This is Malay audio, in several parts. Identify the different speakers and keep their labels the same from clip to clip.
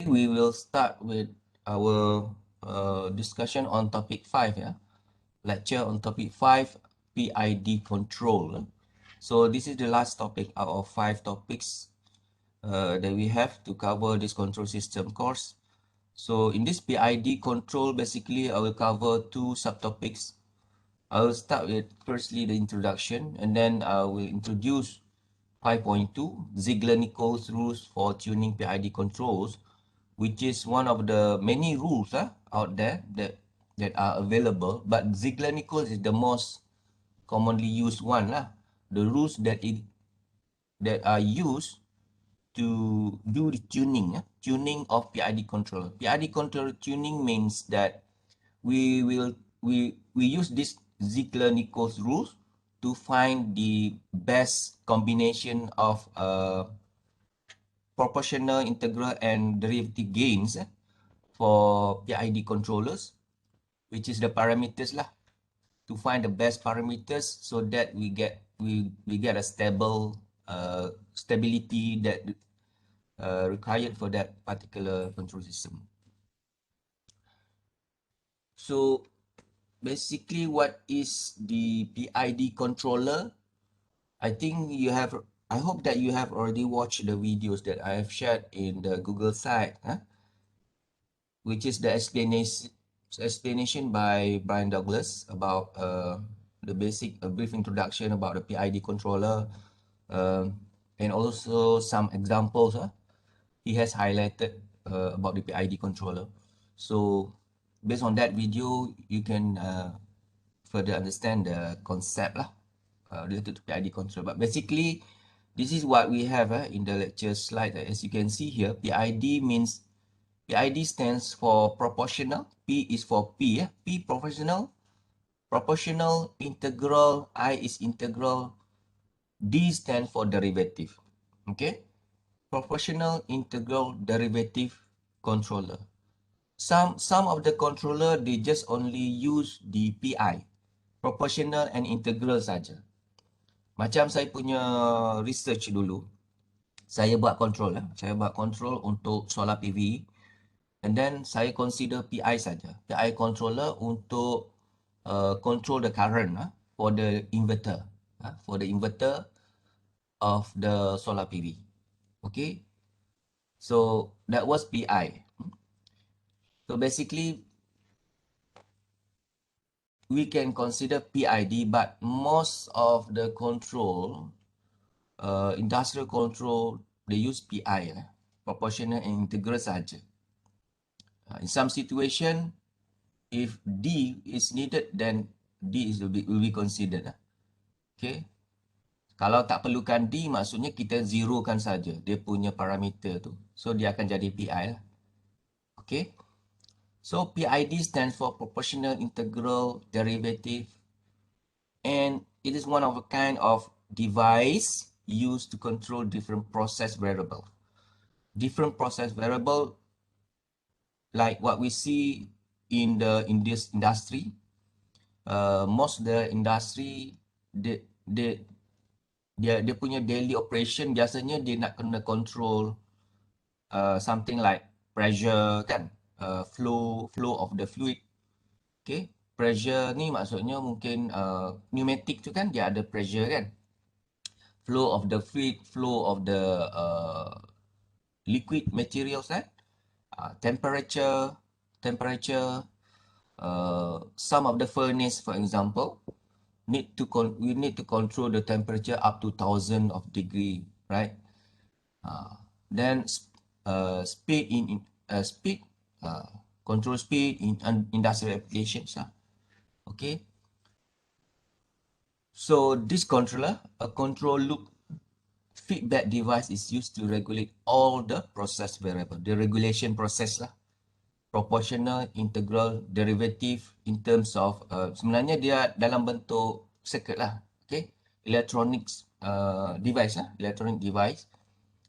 Speaker 1: we will start with our discussion on topic 5, yeah. Lecture on topic 5, PID control. So this is the last topic out of 5 topics that we have to cover this control system course. So in this PID control, basically I will cover 2 subtopics. I will start with firstly the introduction, and then I will introduce 5.2 Ziegler-Nichols rules for tuning PID controls, which is one of the many rules out there that are available. But Ziegler-Nichols is the most commonly used one lah. The rules that are used to do the tuning of PID controller. PID controller tuning means that we use this Ziegler-Nichols rules to find the best combination of proportional, integral, and derivative gains for PID controllers, which is the parameters lah, to find the best parameters so that we get a stable stability that required for that particular control system. So basically, what is the PID controller? I hope that you have already watched the videos that I have shared in the Google site, which is the explanation by Brian Douglas about the basic brief introduction about the PID controller, and also some examples he has highlighted about the PID controller. So based on that video, you can further understand the concept related to PID control. But basically, this is what we have in the lecture slide. As you can see here, PID stands for proportional. P is for P. P proportional. Proportional, integral, I is integral. D stands for derivative. Okay. Proportional, integral, derivative controller. Some of the controller, they just only use the PI. Proportional and integral saja. Macam saya punya research dulu, saya buat control untuk solar PV, and then saya consider PI saja. PI controller untuk control the current for the inverter, of the solar PV. Okay, so that was PI. So basically, we can consider PID, but most of the control, industrial control, they use PI, proportional and integral saja. In some situation, if D is needed, then D will be considered. Okay. Kalau tak perlukan D, maksudnya kita zerokan saja dia punya parameter tu. So dia akan jadi PI lah. Okay. So PID stands for proportional, integral, derivative, and it is one of a kind of device used to control different process variable. Different process variable, like what we see in this industry. Most the industry, dia punya daily operation biasanya dia nak kena control something like pressure kan, flow of the fluid. Okay, pressure ni maksudnya mungkin pneumatic tu kan dia ada pressure kan, flow of the fluid, flow of the liquid materials kan, temperature, some of the furnace, for example, we need to control the temperature up to 1000 of degree, right? Then speed control speed in industrial applications. Okay. So this controller, a control loop feedback device, is used to regulate all the process variable, the regulation process lah. Proportional, integral, derivative in terms of sebenarnya dia dalam bentuk circuit lah. Okay. Electronics device lah, electronic device.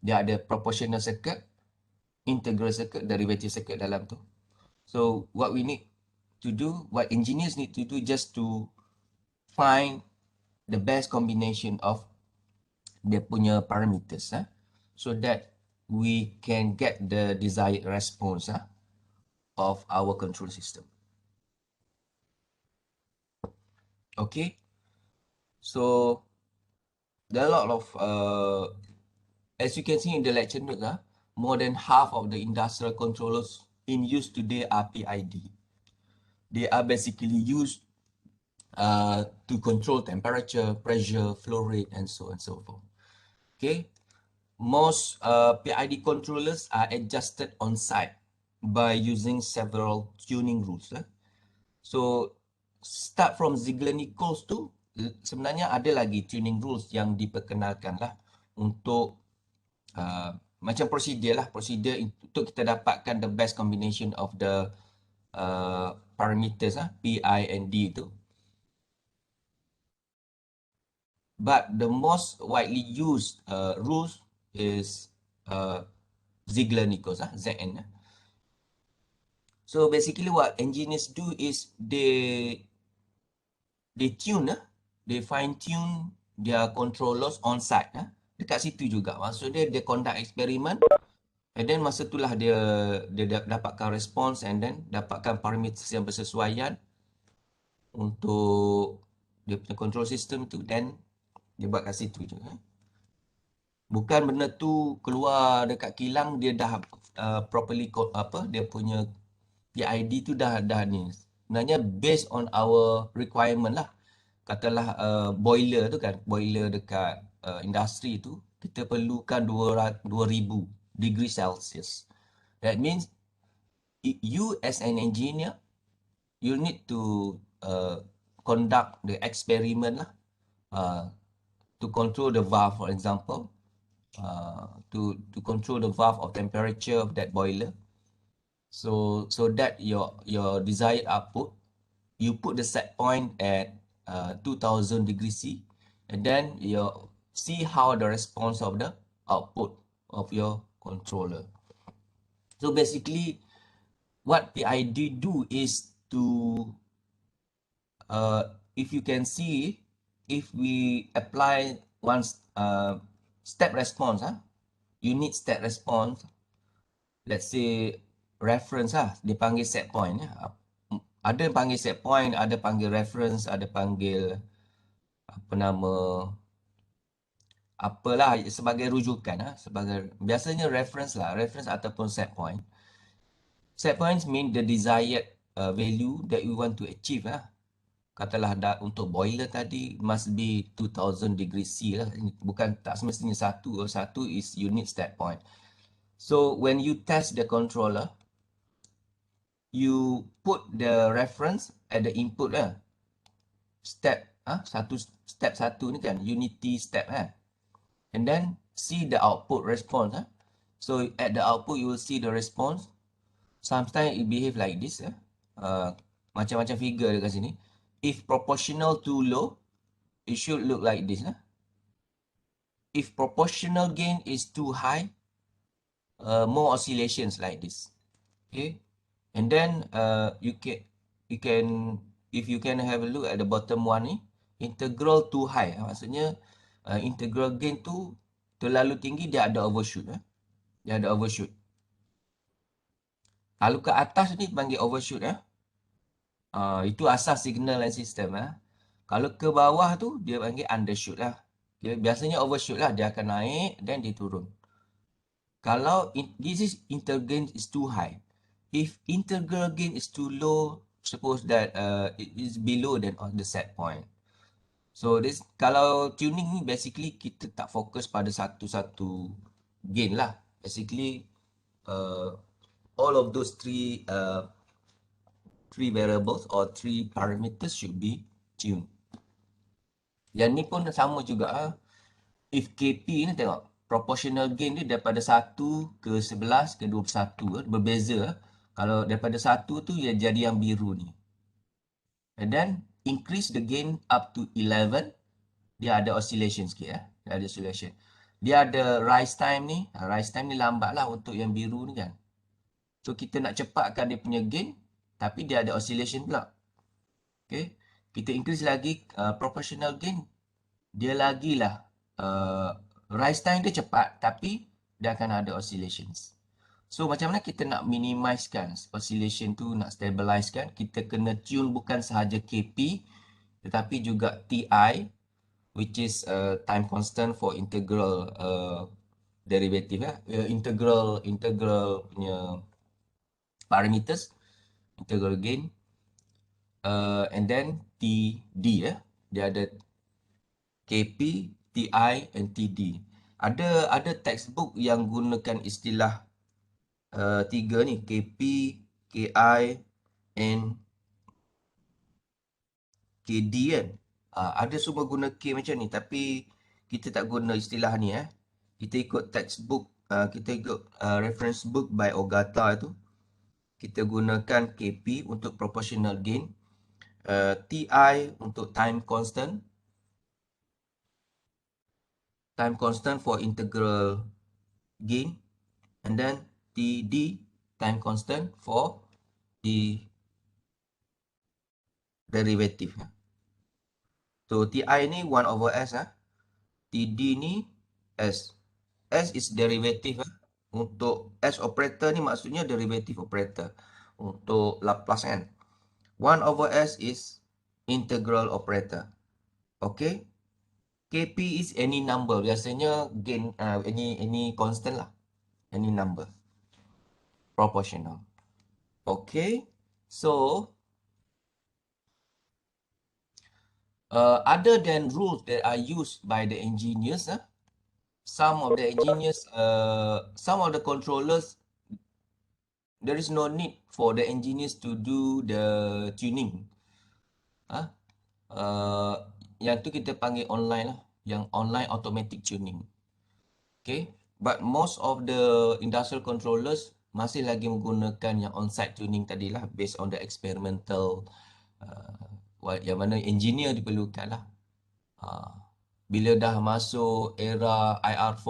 Speaker 1: Dia ada proportional circuit, integral circuit, derivative circuit dalam tu. So what we need to do, what engineers need to do, just to find the best combination of dia punya parameters, so that we can get the desired response of our control system. Okay, so there are a lot of as you can see in the lecture notes, more than half of the industrial controllers in use today are PID. They are basically used to control temperature, pressure, flow rate, and so on and so forth. Okay, most PID controllers are adjusted on site by using several tuning rules. So start from Ziegler-Nichols tu sebenarnya ada lagi tuning rules yang diperkenalkan lah untuk macam prosedur untuk kita dapatkan the best combination of the parameters P, I and D tu. But the most widely used rules is Ziegler-Nichols, ZN. So basically what engineers do is they tune, they fine tune their controllers on site. Dekat situ juga. Maksudnya dia conduct eksperimen and then masa itulah dia dapatkan response and then dapatkan parameters yang bersesuaian untuk dia punya control system tu, then dia buat kat situ je. Bukan benda tu keluar dekat kilang dia dah properly dia punya PID tu dah ni. Sebenarnya based on our requirement lah. Katalah boiler tu kan, boiler dekat industri tu kita perlukan 2000 degree Celsius. That means you as an engineer, you need to conduct the experiment lah to control the valve, for example, to control the valve of temperature of that boiler. So that your desired output, you put the set point at 2000 degrees C, and then you see how the response of the output of your controller. So basically, what PID do is to, if you can see, if we apply one step response, unit step response, let's say reference dia panggil set point. Ada panggil set point, ada panggil reference, ada panggil apa nama, apalah sebagai rujukan sebagai biasanya reference ataupun set point. Set points mean the desired value that we want to achieve Katalah untuk boiler tadi must be 2000 degrees C lah. Bukan, tak semestinya satu is unit set point. So when you test the controller, you put the reference at the input step step satu ni kan unity step and then see the output response so at the output you will see the response. Sometimes it behave like this macam-macam figure dekat sini. If proportional too low, it should look like this If proportional gain is too high, more oscillations like this. Okay, and then you can if you can have a look at the bottom one ni, integral too high maksudnya integral gain tu terlalu tinggi, dia ada overshoot dia ada overshoot. Kalau ke atas ni panggil overshoot itu asas signal and system Kalau ke bawah tu dia panggil undershoot biasanya overshoot dia akan naik dan dia turun. Kalau this is integral gain is too high, if integral gain is too low, suppose that it is below than on the set point. So this, kalau tuning ni basically kita tak fokus pada satu-satu gain lah. Basically all of those three variables or three parameters should be tuned. Yang ni pun sama juga if KP ni tengok proportional gain dia daripada 1 ke 11 ke 21 berbeza. Kalau daripada 1 tu dia jadi yang biru ni. And then increase the gain up to 11, dia ada oscillation sikit dia ada oscillation. Dia ada rise time ni. Rise time ni lambat lah untuk yang biru ni kan. So kita nak cepatkan dia punya gain, tapi dia ada oscillation pula. Okay, kita increase lagi proportional gain, dia lagilah rise time dia cepat tapi dia akan ada oscillations. So macam mana kita nak minimizekan oscillation tu, nak stabilizekan, kita kena tune bukan sahaja KP tetapi juga TI, which is time constant for integral derivative ya, integral punya parameters, integral gain, and then TD ya, dia ada KP, TI, and TD. Ada textbook yang gunakan istilah tiga ni, KP, KI, and KD kan. Ada semua guna K macam ni, tapi kita tak guna istilah ni Kita ikut textbook, kita ikut reference book by Ogata tu. Kita gunakan KP untuk proportional gain, TI untuk time constant for integral gain, and then TD, time constant for the derivative. So TI ni 1 over S TD ni S. S is derivative Untuk S operator ni maksudnya derivative operator. Untuk Laplace kan. 1 over S is integral operator. Okay. KP is any number. Biasanya gain any constant lah. Any number. Proportional. Okay. So other than rules that are used by the engineers, some of the controllers, there is no need for the engineers to do the tuning. Yang tu kita panggil online lah, yang online automatic tuning. Okay, but most of the industrial controllers masih lagi menggunakan yang on-site tuning tadilah, based on the experimental, yang mana engineer diperlukan lah. Bila dah masuk era IR4,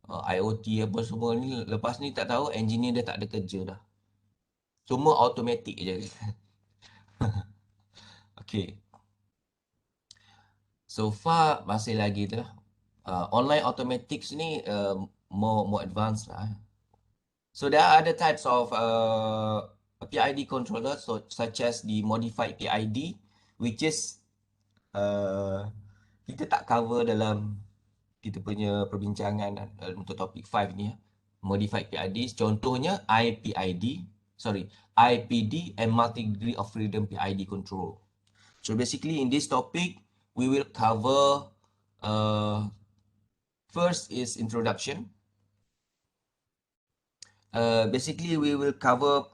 Speaker 1: IoT apa semua ni, lepas ni tak tahu engineer dia tak ada kerja dah. Semua automatic je. Okay. So far masih lagi tu lah. Online automatics ni more advanced lah. So there are other types of PID controller, such as the modified PID, which is kita tak cover dalam kita punya perbincangan untuk topik 5 ni Modified PID, contohnya IPD and multi-degree of freedom PID control. So basically in this topic, we will cover first is introduction. Basically we will cover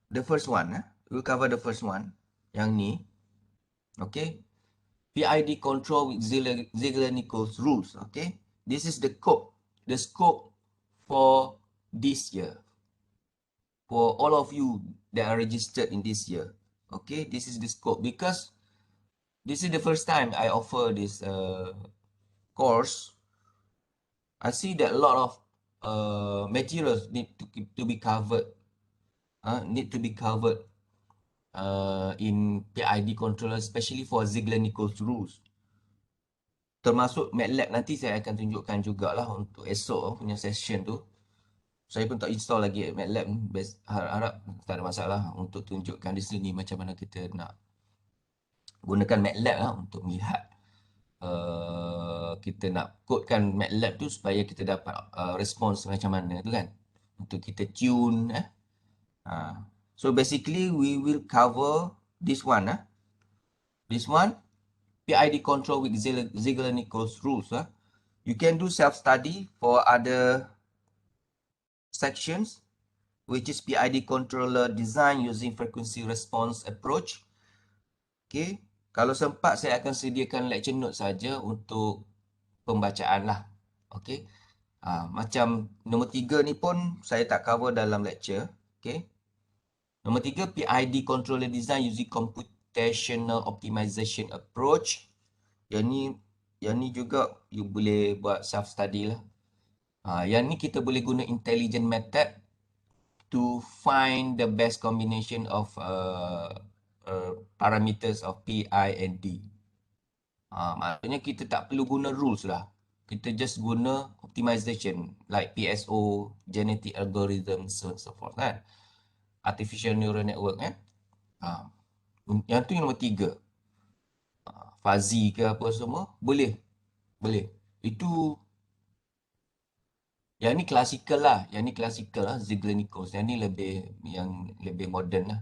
Speaker 1: the first one. We will cover the first one, yang ni. Okay. PID control with Ziegler-Nichols rules. Okay. This is the scope for this year. For all of you that are registered in this year. Okay. This is the scope, because this is the first time I offer this course. I see that a lot of materials need to be covered. In PID controller, especially for Ziegler-Nichols rules. Termasuk MATLAB, nanti saya akan tunjukkan jugalah untuk esok punya session tu. Saya pun tak install lagi MATLAB. Harap tak ada masalah untuk tunjukkan di sini macam mana kita nak gunakan MATLAB untuk melihat kita nak codekan MATLAB tu supaya kita dapat respons macam mana tu kan, untuk kita tune. So basically we will cover this one. This one, PID control with Ziegler-Nichols rules. You can do self-study for other sections, which is PID controller design using frequency response approach. Okay, kalau sempat saya akan sediakan lecture note saja untuk pembacaan lah. Okay, macam nombor 3 ni pun saya tak cover dalam lecture. Okay, nombor 3, PID controller design using computational optimization approach. Yang ni juga you boleh buat self study lah. Yang ni kita boleh guna intelligent method to find the best combination of parameters of P, I and D. Maksudnya kita tak perlu guna rules lah. Kita just guna optimization like PSO, genetic algorithm, so on so forth kan. Artificial neural network kan. Ha. Yang tu yang nombor 3. Fuzzy ke apa semua, boleh. Boleh. Itu yang ni klasikal lah. Yang ni klasikal lah, Ziegler-Nichols. Yang ni lebih moden lah.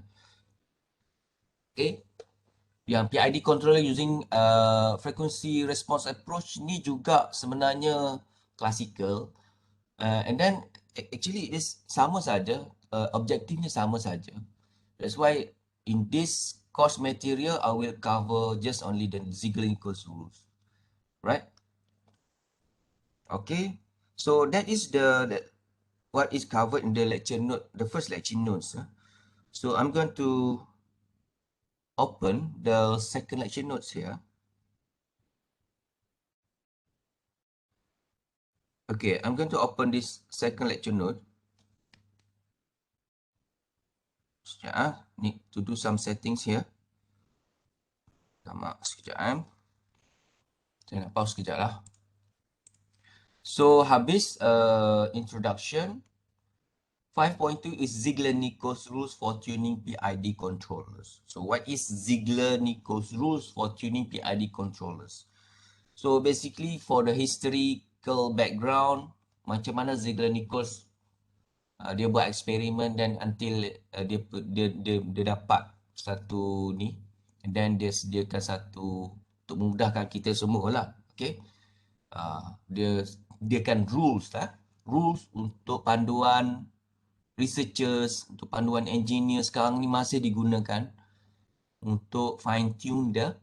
Speaker 1: Okay. Yang PID controller using frequency response approach ni juga sebenarnya klasikal. And then actually this sama saja, objektifnya sama saja. That's why in this course material I will cover just only the Ziegler-Nichols rules. Right? Okay. So that is what is covered in the lecture note, the first lecture notes. So I'm going to open the second lecture notes here. Okay, I'm going to open this second lecture note. Sekejap, need to do some settings here. Sekejap. Saya nak pause sekejap lah. So, habis introduction. 5.2 is Ziegler-Nichols rules for tuning PID controllers. So, what is Ziegler-Nichols rules for tuning PID controllers? So, basically for the historical background, macam mana Ziegler-Nichols dia buat eksperimen dan until dia dapat satu ni, and then dia sediakan satu untuk memudahkan kita semua lah. Okay. Dia kan rules lah. Rules untuk panduan researchers, untuk panduan engineer sekarang ni masih digunakan untuk fine tune the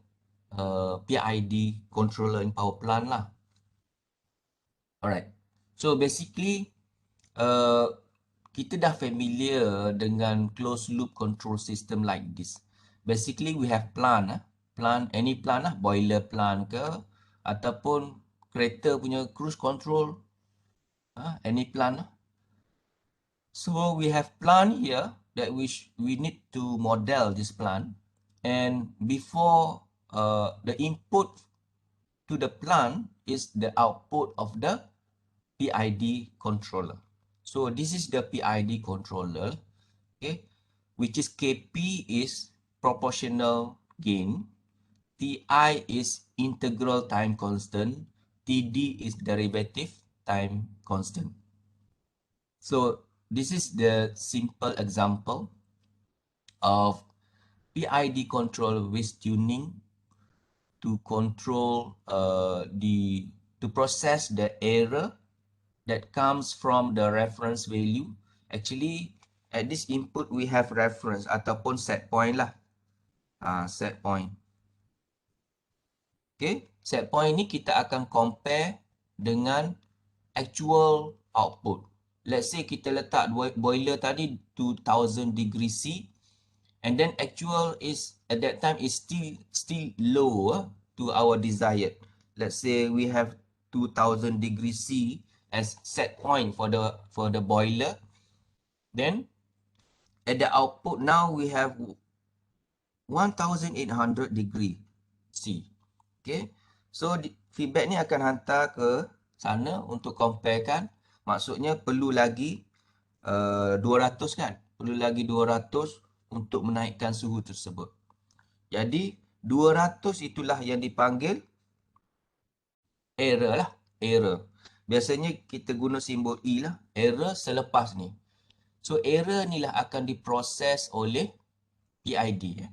Speaker 1: PID controller in power plant lah. Alright. So basically kita dah familiar dengan closed loop control system like this. Basically we have plant, any plant lah, boiler plant ke ataupun kereta punya cruise control, any plant lah. So we have plant here that we need to model this plant, and before the input to the plant is the output of the PID controller. So this is the PID controller, okay, which is KP is proportional gain, TI is integral time constant, TD is derivative time constant. So this is the simple example of PID control with tuning to control to process the error that comes from the reference value. Actually, at this input we have reference ataupun set point lah. Set point. Okay, set point ni kita akan compare dengan actual output. Let's say kita letak boiler tadi 2000 degree C, and then actual is at that time is still low to our desired. Let's say we have 2000 degree C as set point for the boiler. Then at the output now we have 1800 degree C. Okay. So feedback ni akan hantar ke sana untuk comparekan. Maksudnya perlu lagi 200 kan. Perlu lagi 200 untuk menaikkan suhu tersebut. Jadi 200 itulah yang dipanggil error lah. Error. Biasanya kita guna simbol E lah. Error selepas ni. So error ni lah akan diproses oleh PID.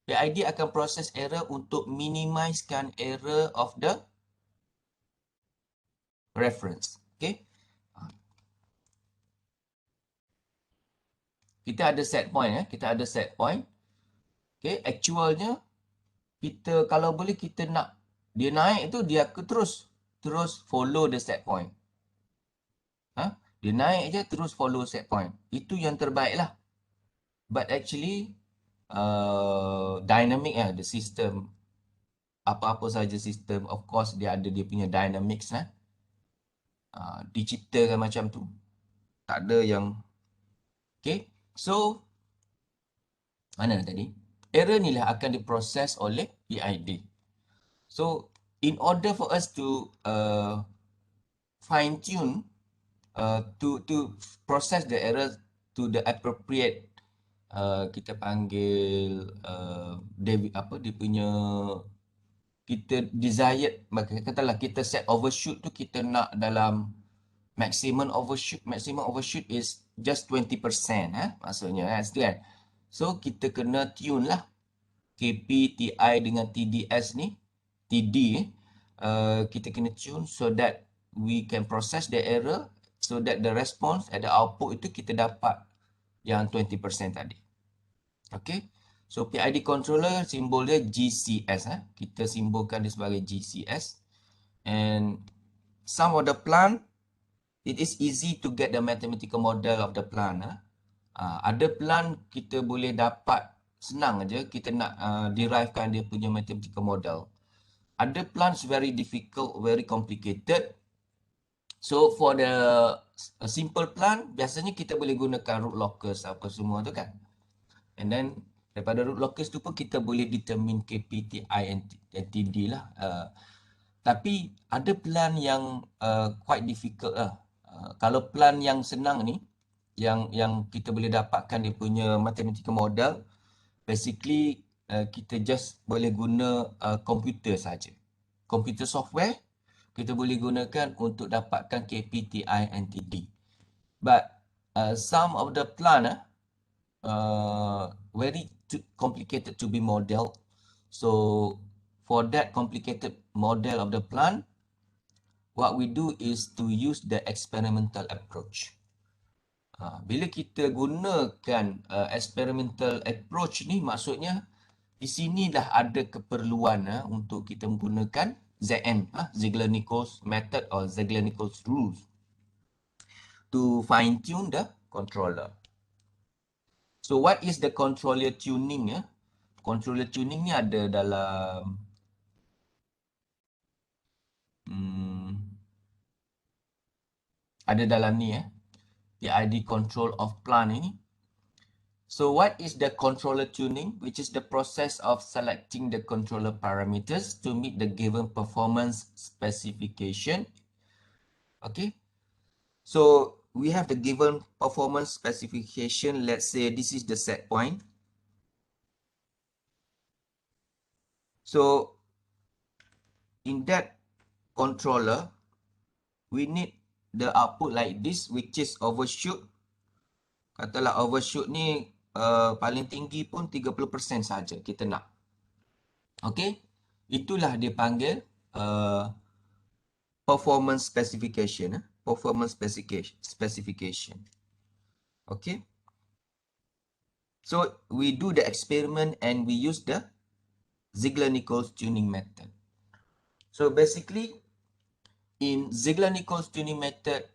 Speaker 1: PID akan proses error untuk minimizekan error of the reference. Okay. Kita ada set point. Kita ada set point. Okay. Actualnya, kita kalau boleh kita nak dia naik tu, dia terus follow the set point. Dia naik je terus follow set point. Itu yang terbaik lah. But actually, dynamic the system, apa-apa saja sistem, of course dia ada dia punya dynamics lah. Diciptakan macam tu. Tak ada yang okay. So mana tadi? Error ni lah akan diproses oleh PID. So in order for us to fine tune to process the error to the appropriate kita panggil dia punya kita desired, katalah kita set overshoot tu kita nak dalam maximum overshoot is just 20%, maksudnya kan. So kita kena tune lah KP, TI dengan TDS ni, TD kita kena tune so that we can process the error, so that the response at the output itu kita dapat yang 20% tadi. Okay. So PID controller simbol dia GCS, kita simbolkan dia sebagai GCS. And some of the plant, it is easy to get the mathematical model of the plant. Ada plant kita boleh dapat senang aja, kita nak derivekan dia punya mathematical model. Ada plants very difficult, very complicated. So for the simple plant, biasanya kita boleh gunakan root locus apa semua tu kan. And then daripada root locus tu pun kita boleh determine KP, TI and TD lah. Tapi ada plan yang quite difficult lah. Kalau plan yang senang ni, yang kita boleh dapatkan dia punya mathematical model, basically kita just boleh guna komputer saja. Computer software kita boleh gunakan untuk dapatkan KP, TI and TD. But some of the plant very complicated to be modeled. So for that complicated model of the plant, what we do is to use the experimental approach. Bila kita gunakan experimental approach ni, maksudnya di sini dah ada keperluan untuk kita menggunakan ZN, Ziegler-Nichols method or Ziegler-Nichols rules to fine tune the controller. So what is the controller tuning? Controller tuning ni ada dalam ni PID control of plant ini. So what is the controller tuning? Which is the process of selecting the controller parameters to meet the given performance specification. Okay. So we have the given performance specification. Let's say this is the set point. So in that controller, we need the output like this, which is overshoot. Katalah overshoot ni paling tinggi pun 30% saja kita nak. Okay. Itulah dia panggil performance specification. Performance specification. Okay. So we do the experiment and we use the Ziegler-Nichols tuning method. So basically in Ziegler-Nichols tuning method,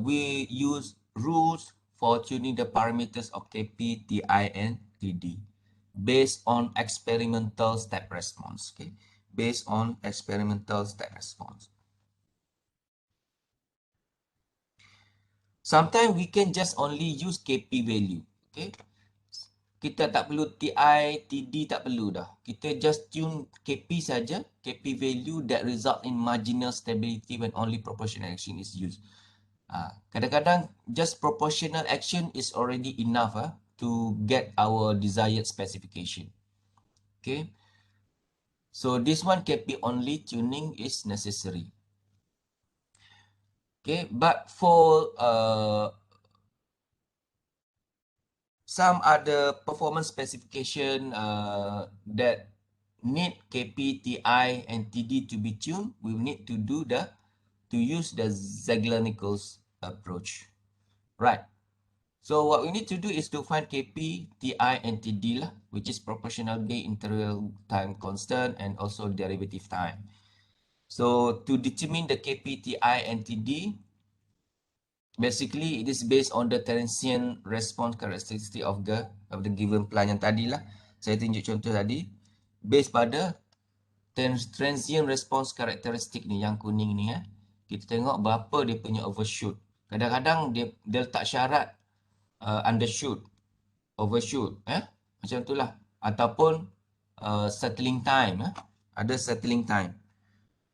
Speaker 1: we use rules for tuning the parameters of KP, TI and TD based on experimental step response. Okay, based on experimental step response. Sometimes we can just only use KP value. Okay, kita tak perlu TI, TD tak perlu dah. Kita just tune KP saja, KP value that result in marginal stability when only proportional action is used. Kadang-kadang just proportional action is already enough to get our desired specification. Okay, so this one KP only tuning is necessary. Okay, but for some other performance specification that need KP, TI and TD to be tuned, we need to use the Ziegler-Nichols approach. Right. So what we need to do is to find KP, TI and TD lah, which is proportional gain, integral time constant and also derivative time. So to determine the KP, TI and TD, basically it is based on the transient response characteristic of the given plant yang tadi lah. Saya tunjuk contoh tadi. Based pada transient response characteristic ni yang kuning ni kita tengok berapa dia punya overshoot. Kadang-kadang dia letak syarat undershoot, overshoot, macam itulah. Ataupun settling time, ada settling time.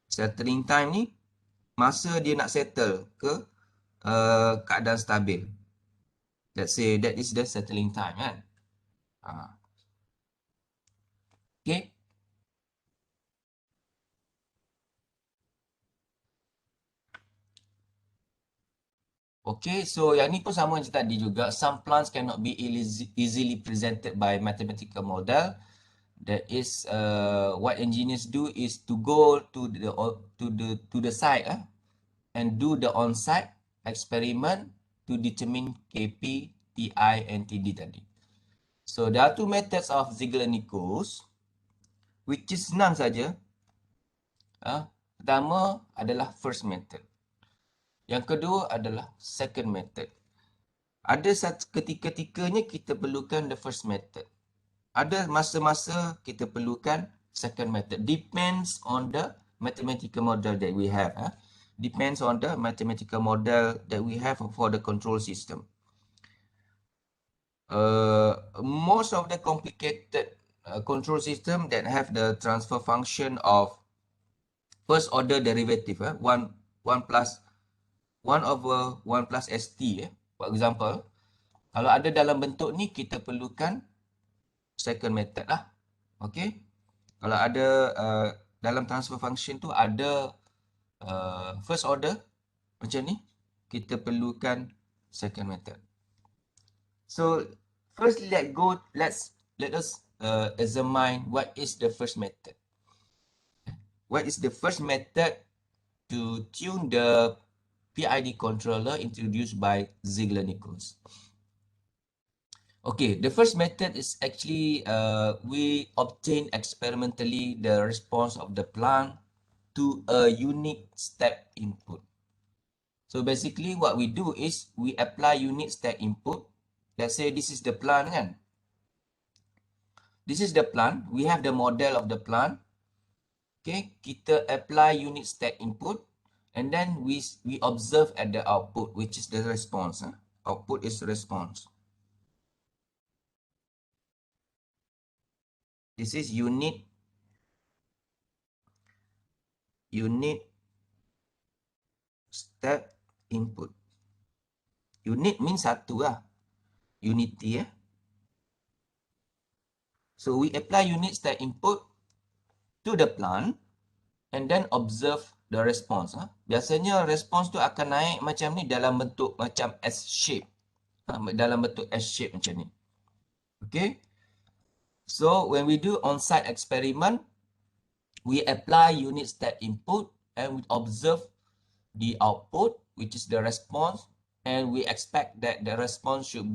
Speaker 1: Settling time ni masa dia nak settle ke keadaan stabil. Let's say that is the settling time kan. Okay. Okay, so yang ni pun sama macam tadi juga. Some plants cannot be easily presented by mathematical model. That is what engineers do is to go to the site and do the on-site experiment to determine KP, TI, and TD tadi. So there are two methods of Ziegler-Nichols, which is senang saja. Pertama adalah first method. Yang kedua adalah second method. Ada ketika-tikanya kita perlukan the first method. Ada masa-masa kita perlukan second method. Depends on the mathematical model that we have. Depends on the mathematical model that we have for the control system. Most of the complicated control system that have the transfer function of first order derivative, 1 over 1 plus st, for example, kalau ada dalam bentuk ni kita perlukan second method lah. Okay. Kalau ada dalam transfer function tu ada first order macam ni, kita perlukan second method. So first let us examine what is the first method. What is the first method to tune the PID controller introduced by Ziegler-Nichols? Okay, the first method is actually we obtain experimentally the response of the plant to a unique step input. So basically what we do is we apply unique step input. Let's say this is the plant kan. This is the plant. We have the model of the plant. Okay, kita apply unit step input and then we observe at the output, which is the response. Output is response. This is unit step input. Unit means satu lah. Unity . So we apply unit step input to the plant and then observe the response. Biasanya response tu akan naik macam ni dalam bentuk macam S shape. Dalam bentuk S shape macam ni. Okay. So when we do on-site experiment, we apply unit step input and we observe the output, which is the response, and we expect that the response should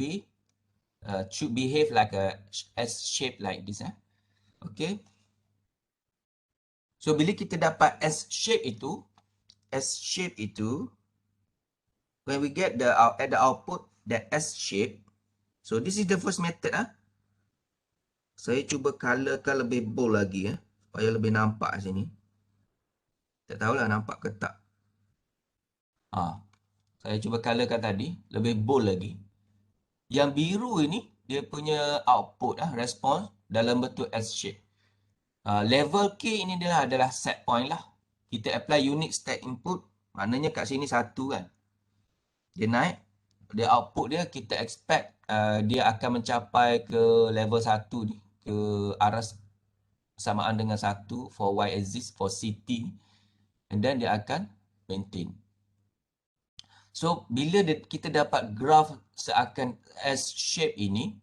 Speaker 1: behave like a S shape like this. Okay. So bila kita dapat S shape itu, when we get at the output that S shape, so this is the first method. Saya cuba colorkan lebih bold lagi supaya lebih nampak sini. Tak tahulah nampak ke tak. Saya cuba colorkan tadi lebih bold lagi. Yang biru ini dia punya output response dalam bentuk S shape. Level K ini adalah set point lah. Kita apply unique step input, maknanya kat sini satu kan. Dia naik, dia output dia kita expect dia akan mencapai ke level 1 ni, ke arah samaan dengan 1 for Y axis, for CT, and then dia akan maintain. So bila kita dapat graph seakan S shape ini,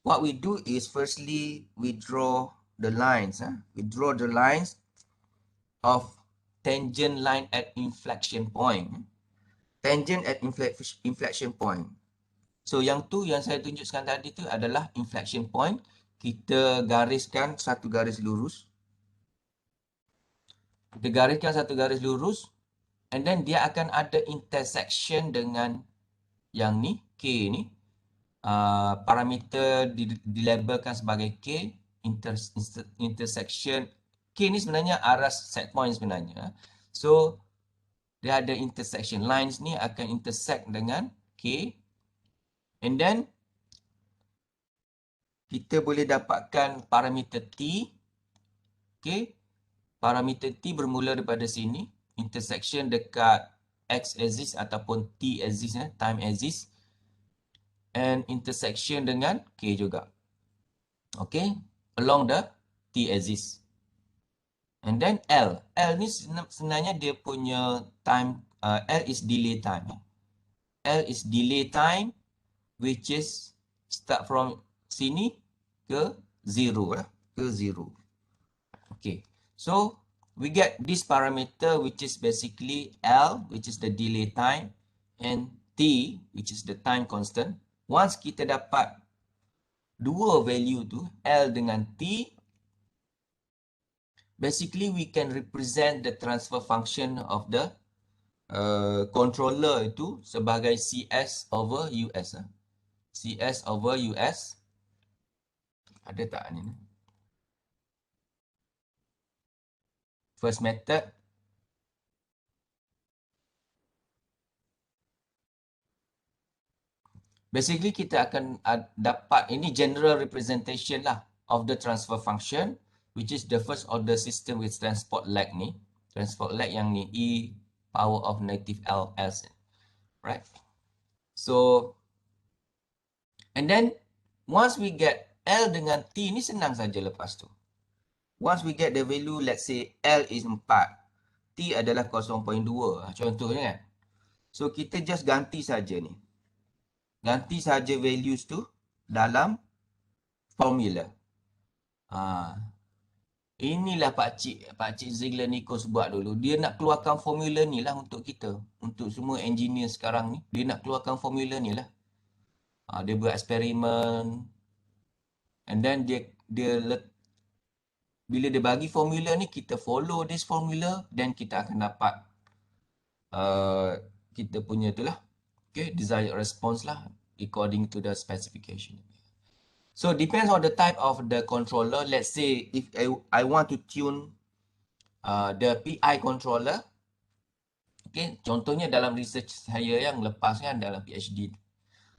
Speaker 1: what we do is firstly we draw the lines. We draw the lines of tangent line at inflection point. Tangent at inflection point. So yang saya tunjukkan tadi tu adalah inflection point. Kita gariskan satu garis lurus. Kita gariskan satu garis lurus. And then dia akan ada intersection dengan yang ni, K ni. Parameter dilabelkan sebagai K. Intersection. K ni sebenarnya arah set point sebenarnya. So dia ada intersection. Lines ni akan intersect dengan K. And then kita boleh dapatkan parameter T. Okay. Parameter T bermula daripada sini. intersection dekat x axis ataupun t axis, time axis, and intersection dengan k juga. Okay, along the t axis. And then L. L ni sebenarnya dia punya time, L is delay time. L is delay time, which is start from sini ke 0 lah. Ke 0. Okay. So, we get this parameter, which is basically L, which is the delay time, and T, which is the time constant. Once kita dapat dua value tu, L dengan T, basically we can represent the transfer function of the controller itu sebagai CS over US. CS over US. Ada tak ni? First method. Basically kita akan dapat, ini general representation lah of the transfer function, which is the first order system with transport lag ni. Transport lag yang ni, E power of negative LS. Right? So, and then once we get L dengan T ni senang saja lepas tu. Once we get the value, let's say L is 4, T adalah 0.2, contohnya kan. So, kita just ganti saja ni. Ganti saja values tu dalam formula. Inilah Pakcik Ziegler-Nichols buat dulu. Dia nak keluarkan formula ni lah untuk kita. Untuk semua engineer sekarang ni. Dia nak keluarkan formula ni lah. Dia buat eksperimen. And then bila dia bagi formula ni, kita follow this formula. Then kita akan dapat kita punya tu lah. Okay, desired response lah. According to the specification. So, depends on the type of the controller. Let's say, if I want to tune the PI controller. Okay, contohnya dalam research saya yang lepas kan, dalam PhD.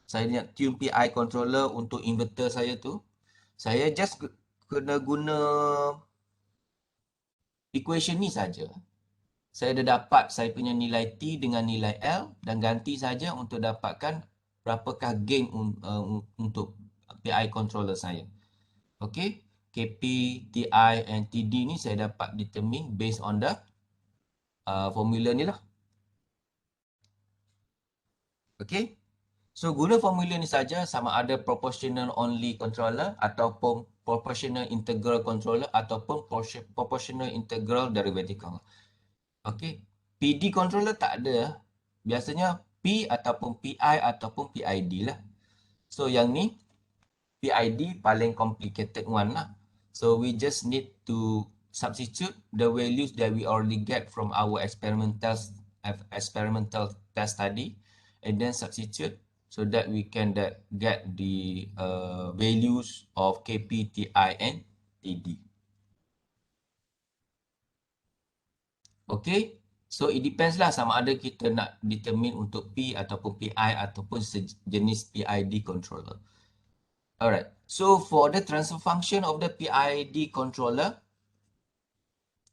Speaker 1: Saya nak tune PI controller untuk inverter saya tu. Saya just kena guna equation ni saja. Saya dah dapat saya punya nilai T dengan nilai L dan ganti saja untuk dapatkan berapakah gain untuk PI controller saya. Okay, KP, TI and TD ni saya dapat determine based on the formula ni lah. Okay, so guna formula ni saja, sama ada proportional only controller ataupun proportional integral controller ataupun proportional integral derivative. Okay, PD controller tak ada. Biasanya P ataupun PI ataupun PID lah. So yang ni PID paling complicated one lah. So we just need to substitute the values that we already get from our experimental test tadi, and then substitute so that we can get the values of KP, TI and TD. Okay, so it depends lah sama ada kita nak determine untuk P ataupun PI ataupun sejenis PID controller. Alright, so for the transfer function of the PID controller,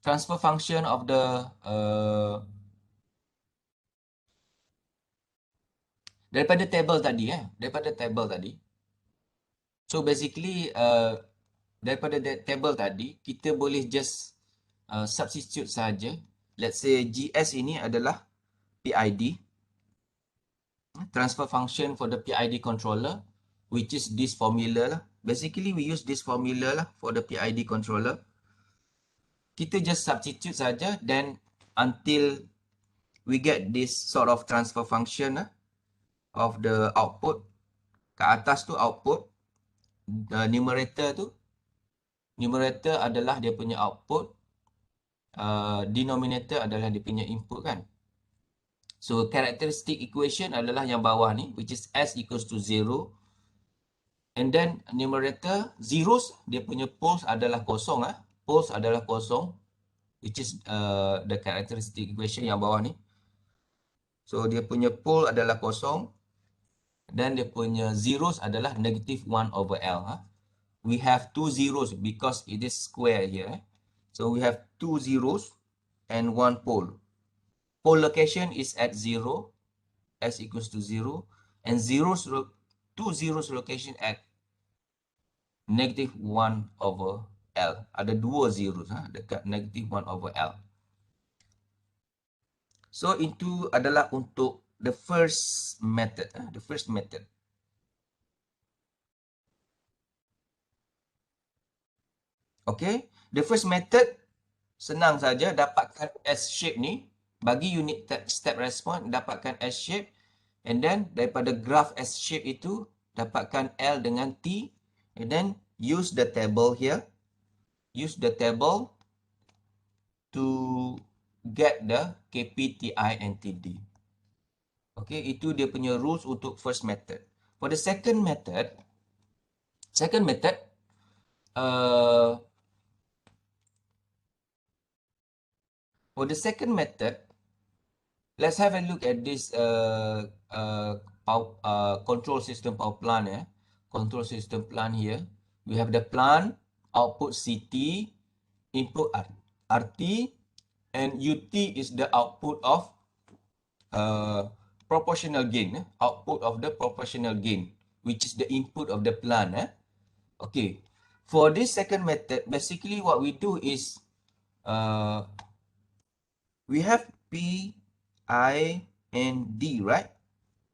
Speaker 1: transfer function of the daripada table tadi, so basically daripada table tadi kita boleh just substitute saja. Let's say GS ini adalah PID, transfer function for the PID controller, which is this formula lah. Basically we use this formula lah for the PID controller. Kita just substitute saja, then until we get this sort of transfer function of the output. Kat atas tu output, numerator adalah dia punya output, denominator adalah dia punya input kan. So characteristic equation adalah yang bawah ni, which is S equals to 0. And then numerator zeros, dia punya poles adalah kosong. Poles adalah kosong, which is the characteristic equation yang bawah ni. So dia punya pole adalah kosong. Dan dia punya zeros adalah negative 1 over L. We have two zeros because it is square here. So we have two zeros and one pole. pole location is at 0, s equals to 0, and two zeros location at negative 1 over L. Ada dua zeros dekat negative 1 over L. So itu adalah untuk the first method. The first method. Okay, the first method senang saja, dapatkan S shape ni, bagi unit step response, dapatkan S shape, and then daripada graph S shape itu dapatkan L dengan T, and then use the table here. Use the table to get the KP, TI and TD. Okay, itu dia punya rules untuk first method. For the second method, let's have a look at this control system power plant. Control system plant here. We have the plant, output CT, input RT, and UT is the output of proportional gain. Output of the proportional gain, which is the input of the plant. Okay. For this second method, basically what we do is we have P, I, and D, right?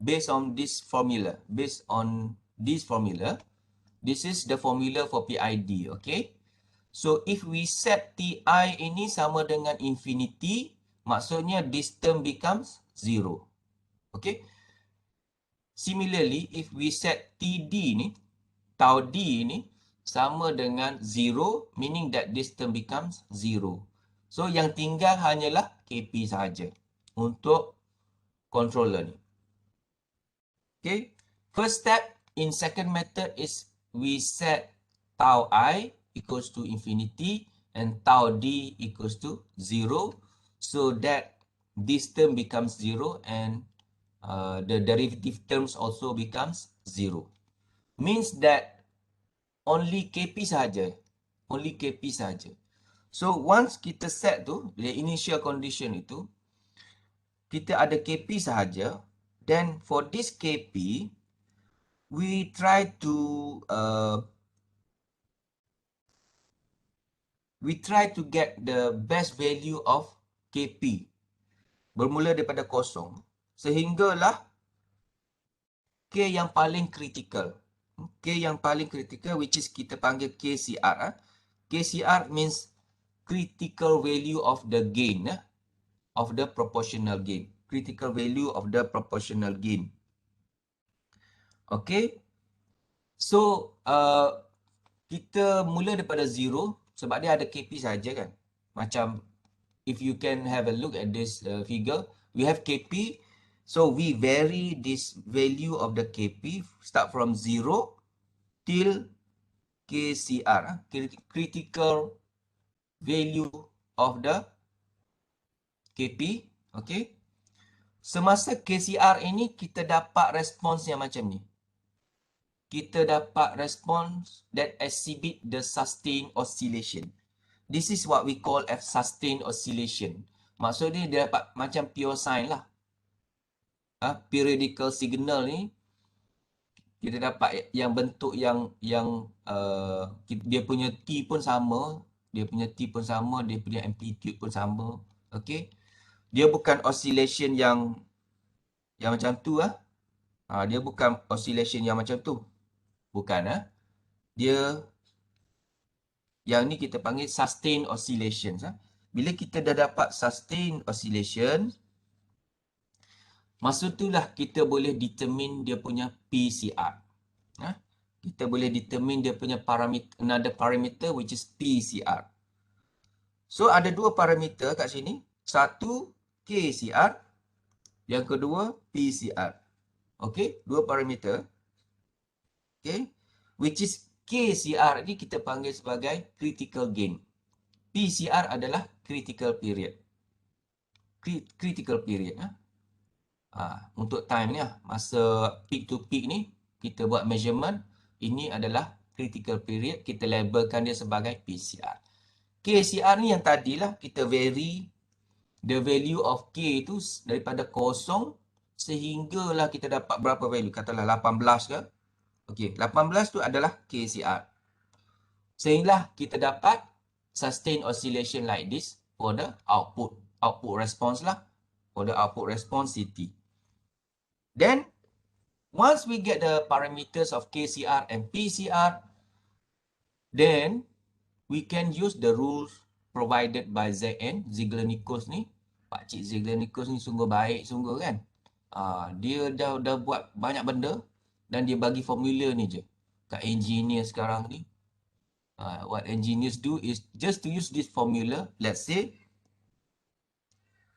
Speaker 1: Based on this formula. Based on this formula, this is the formula for PID, okay? So, if we set TI ini sama dengan infinity, maksudnya this term becomes 0. Okay? Similarly, if we set TD ni, tau D ni, sama dengan 0, meaning that this term becomes 0. So, yang tinggal hanyalah KP sahaja untuk controller ni. Okay. First step in second method is we set tau I equals to infinity and tau D equals to 0, so that this term becomes 0 and the derivative terms also becomes 0. Means that only KP sahaja. Only KP sahaja. So once kita set tu, the initial condition itu, kita ada KP sahaja. Then for this KP, we try to get the best value of KP. Bermula daripada kosong. Sehinggalah K yang paling critical. K yang paling critical, which is kita panggil KCR. KCR means critical value of the gain. Of the proportional gain. Critical value of the proportional gain. Okay. So, kita mula daripada 0 sebab dia ada KP saja kan. Macam, if you can have a look at this figure, we have KP. So, we vary this value of the KP start from 0 till KCR. Critical value of the KP. Okay. Semasa KCR ini, kita dapat respons yang macam ni. Kita dapat respons that exhibit the sustained oscillation. This is what we call a sustained oscillation. Maksudnya dia dapat macam pure sine lah. Periodical signal ni, kita dapat yang bentuk yang dia punya T pun sama. Dia punya T pun sama, dia punya amplitude pun sama. Okay. Dia bukan oscillation yang macam tu dia bukan oscillation yang macam tu. Bukan Dia yang ni kita panggil sustained oscillations. Bila kita dah dapat sustained oscillation, masa itulah kita boleh determine dia punya PCR. Kita boleh determine dia punya parameter, another parameter which is PCR. So ada dua parameter kat sini. Satu KCR, yang kedua PCR. Okay, dua parameter. Okay, which is KCR ni kita panggil sebagai critical gain. PCR adalah critical period. Critical period. Untuk time ni masa peak to peak ni, kita buat measurement. Ini adalah critical period. Kita labelkan dia sebagai PCR. KCR ni yang tadilah kita vary the value of K tu daripada kosong sehinggalah kita dapat berapa value. Katalah 18 ke. Okey, 18 tu adalah KCR. Sehinggalah kita dapat sustained oscillation like this for the output response lah. For the output response CT. Then, once we get the parameters of KCR and PCR, then we can use the rules provided by ZN, Ziegler-Nichols ni. Pakcik Ziegler-Nichols ni sungguh baik, sungguh kan. Dia dah buat banyak benda dan dia bagi formula ni je. Kat engineer sekarang ni. What engineers do is just to use this formula. Let's say,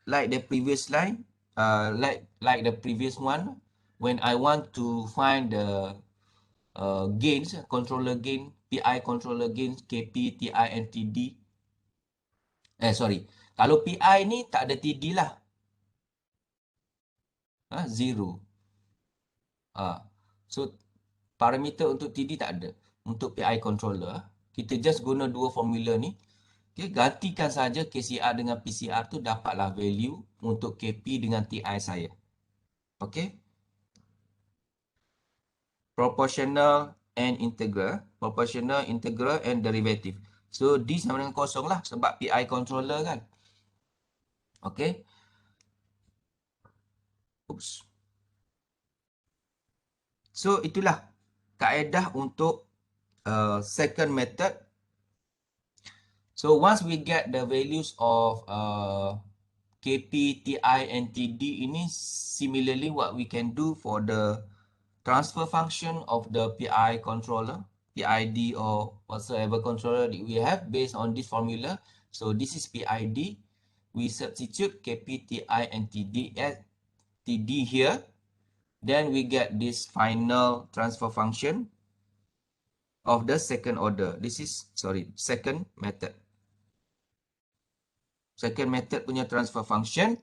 Speaker 1: like the previous line, like the previous one, when I want to find the gains, controller gain, PI controller gains, KP, TI and TD. Sorry. Kalau PI ni tak ada TD lah. Zero. So, parameter untuk TD tak ada. Untuk PI controller, kita just guna dua formula ni. Okay, gantikan saja KCR dengan PCR tu, dapatlah value untuk KP dengan TI saya. Okay. Proportional and integral. Proportional, integral and derivative. So, D sama dengan kosong lah sebab PI controller kan. Okay. Oops. So, itulah kaedah untuk second method. So, once we get the values of KP, TI and TD ini, similarly what we can do for the transfer function of the PI controller, PID or whatsoever controller that we have based on this formula. So, this is PID. We substitute KP, TI and TD as TD here. Then we get this final transfer function of the second order. This is, second method. Second method punya transfer function.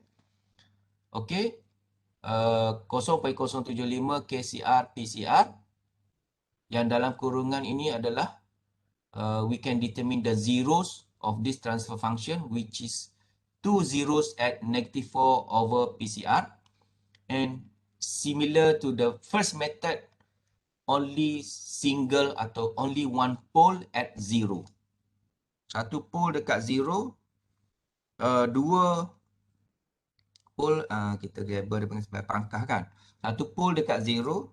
Speaker 1: Okay. 0.075 KCR PCR. Yang dalam kurungan ini adalah we can determine the zeros of this transfer function, which is 2 zeros at -4 over PCR. And similar to the first method, only single atau only one pole at 0. Satu pole dekat 0, dua pole, kita gambar dia sebagai pangkah kan. Satu pole dekat 0,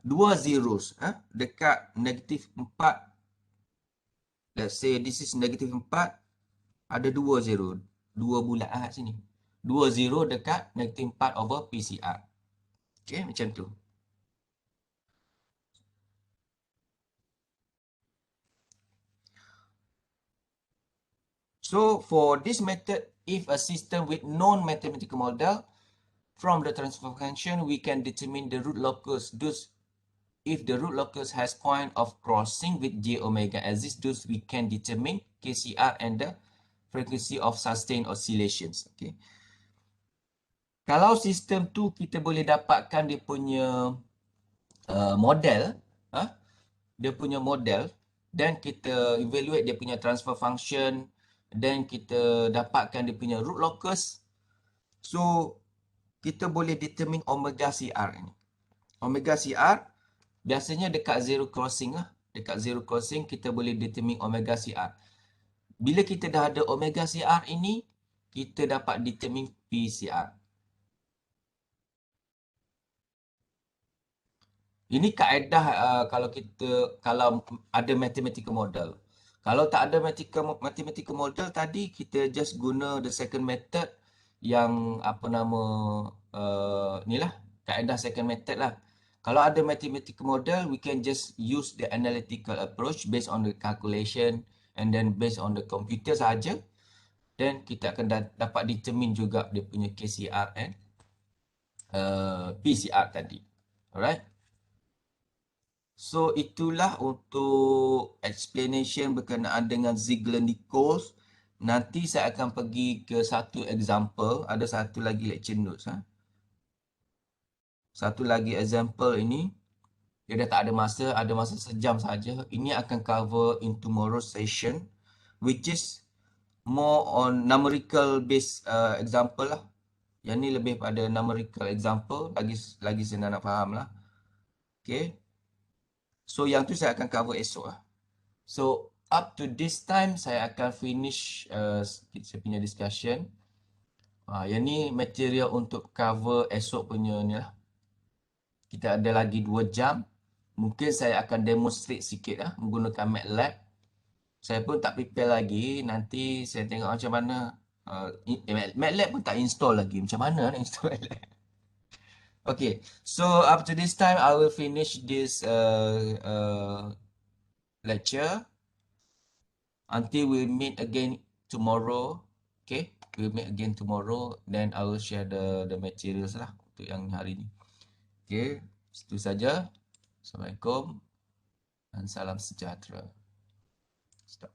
Speaker 1: dua zeros dekat -4. Let's say this is -4, ada dua zero. Dua bulat kat sini. Dua zero dekat -4 over PCR. Okay, macam tu. So, for this method, if a system with known mathematical model, from the transfer function, we can determine the root locus. Thus, if the root locus has point of crossing with j omega axis, thus we can determine KCR and the frequency of sustained oscillations. Okay. Kalau sistem tu kita boleh dapatkan dia punya model, dia punya model, dan kita evaluate dia punya transfer function, dan kita dapatkan dia punya root locus. So, kita boleh determine omega CR ni. Omega CR biasanya dekat zero crossing lah. Dekat zero crossing kita boleh determine omega CR. Bila kita dah ada omega CR ini, kita dapat determine PCR. Ini kaedah kalau ada mathematical model. Kalau tak ada mathematical model tadi, kita just guna the second method yang ni lah, kaedah second method lah. Kalau ada mathematical model, we can just use the analytical approach based on the calculation and then based on the computer saja. Then kita akan dapat determine juga dia punya KCR and PCR tadi. Alright. So, itulah untuk explanation berkenaan dengan Ziegler-Nichols. Nanti saya akan pergi ke satu example. Ada satu lagi lecture notes. Satu lagi example ini. Dia dah tak ada masa sejam saja. Ini akan cover in tomorrow's session. Which is more on numerical based example lah. Yang ni lebih pada numerical example, lagi senang nak faham lah. Okay. So yang tu saya akan cover esok lah. So up to this time saya akan finish saya punya discussion. Yang ni material untuk cover esok punya ni lah. Kita ada lagi 2 jam. Mungkin saya akan demonstrate sikit lah menggunakan MATLAB. Saya pun tak prepare lagi. Nanti saya tengok macam mana. MATLAB pun tak install lagi. Macam mana nak install MATLAB? Okay. So up to this time, I will finish this lecture. Until we meet again tomorrow. Okay. We'll meet again tomorrow. Then I will share the materials lah untuk yang hari ni. Okay. Itu saja. Assalamualaikum dan salam sejahtera. Stop.